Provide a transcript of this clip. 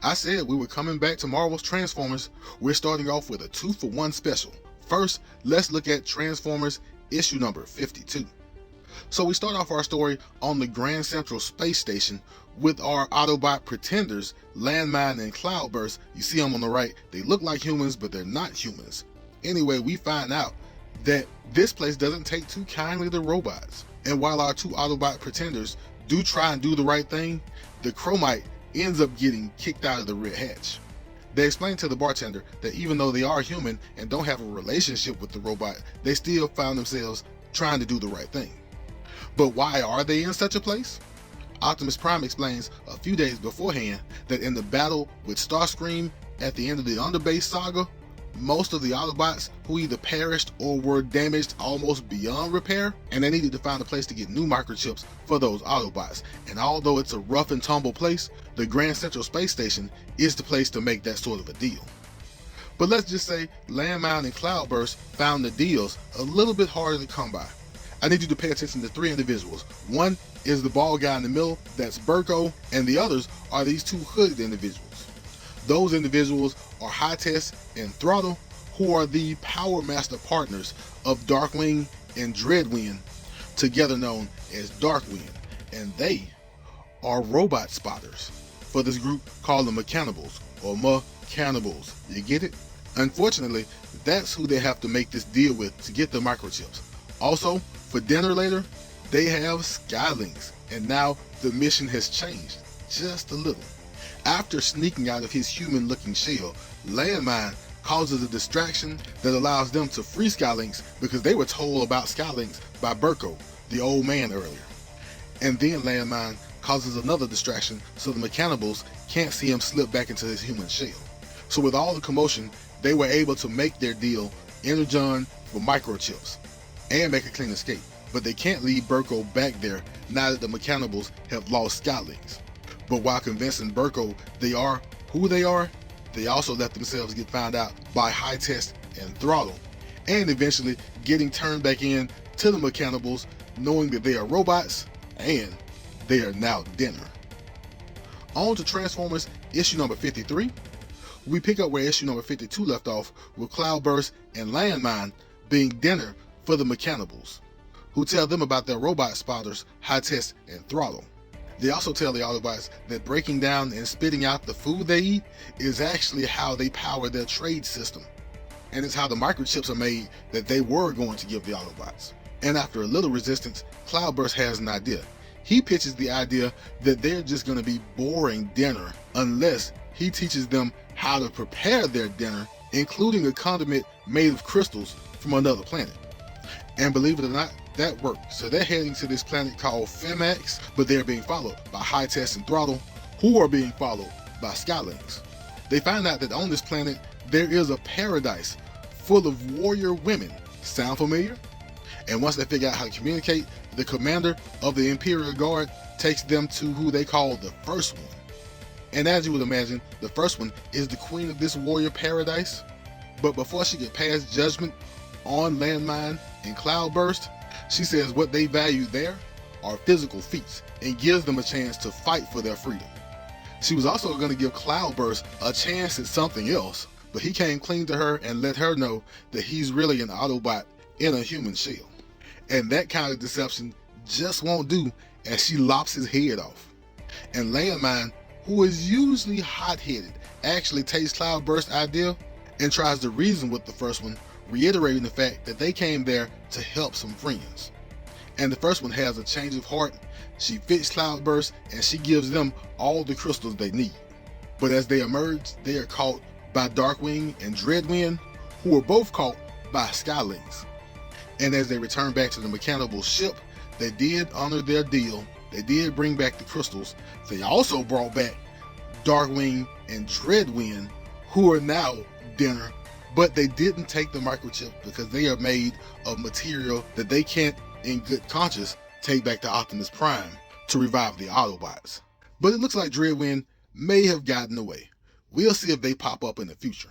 I said we were coming back to Marvel's Transformers. We're starting off with a 2-for-1 special. First, let's look at Transformers issue number 52. So we start off our story on the Grand Central Space Station with our Autobot pretenders, Landmine and Cloudburst. You see them on the right. They look like humans, but they're not humans. Anyway, we find out that this place doesn't take too kindly to robots. And while our two Autobot pretenders do try and do the right thing, the Chromite ends up getting kicked out of the Red Hatch. They explain to the bartender that even though they are human and don't have a relationship with the robot, they still found themselves trying to do the right thing. But why are they in such a place? Optimus Prime explains a few days beforehand that in the battle with Starscream at the end of the Underbase saga, most of the Autobots who either perished or were damaged almost beyond repair, and they needed to find a place to get new microchips for those Autobots. And although it's a rough and tumble place, the Grand Central Space Station is the place to make that sort of a deal. But let's just say Landmine and Cloudburst found the deals a little bit harder to come by. I need you to pay attention to three individuals. One is the bald guy in the middle, that's Berko, and the others are these two hooded individuals. Those individuals are High-Test and Throttle, who are the Power Master partners of Darkwing and Dreadwind, together known as Darkwind, and they are robot spotters for this group called the Mechanibals, or Mechanibals. You get it? Unfortunately, that's who they have to make this deal with to get the microchips. Also, for dinner later, they have Skylynx, and now the mission has changed just a little. After sneaking out of his human-looking shell, Landmine causes a distraction that allows them to free Skylynx because they were told about Skylynx by Berko, the old man, earlier. And then Landmine causes another distraction so the Mechanibals can't see him slip back into his human shell. So with all the commotion, they were able to make their deal, Energon for microchips, and make a clean escape. But they can't leave Berko back there now that the Mechanibals have lost Skylynx. But while convincing Berko they are who they are, they also let themselves get found out by High-Test and Throttle, and eventually getting turned back in to the Mechanibals, knowing that they are robots and they are now dinner. On to Transformers issue number 53. We pick up where issue number 52 left off, with Cloudburst and Landmine being dinner for the Mechanibals, who tell them about their robot spotters, High-Test and Throttle. They also tell the Autobots that breaking down and spitting out the food they eat is actually how they power their trade system, and it's how the microchips are made that they were going to give the Autobots. And after a little resistance, Cloudburst has an idea. He pitches the idea that they're just going to be boring dinner unless he teaches them how to prepare their dinner, including a condiment made of crystals from another planet. And believe it or not, that worked. So they're heading to this planet called Femax, but they're being followed by High-Test and Throttle, who are being followed by Skylynx. They find out that on this planet, there is a paradise full of warrior women. Sound familiar? And once they figure out how to communicate, the commander of the Imperial Guard takes them to who they call the First One. And as you would imagine, the First One is the queen of this warrior paradise. But before she can pass judgment on Landmine and Cloudburst, she says what they value there are physical feats and gives them a chance to fight for their freedom. She was also going to give Cloudburst a chance at something else, but he came clean to her and let her know that he's really an Autobot in a human shell. And that kind of deception just won't do, as she lops his head off. And Landmine, who is usually hot-headed, actually takes Cloudburst's idea and tries to reason with the First One, reiterating the fact that they came there to help some friends. And the First One has a change of heart. She fits Cloudburst and she gives them all the crystals they need. But as they emerge, they are caught by Darkwing and Dreadwind, who are both caught by Skylynx. And as they return back to the Mechanibal ship, they did honor their deal. They did bring back the crystals. They also brought back Darkwing and Dreadwind, who are now dinner. But they didn't take the microchip because they are made of material that they can't, in good conscience, take back to Optimus Prime to revive the Autobots. But it looks like Dreadwind may have gotten away. We'll see if they pop up in the future.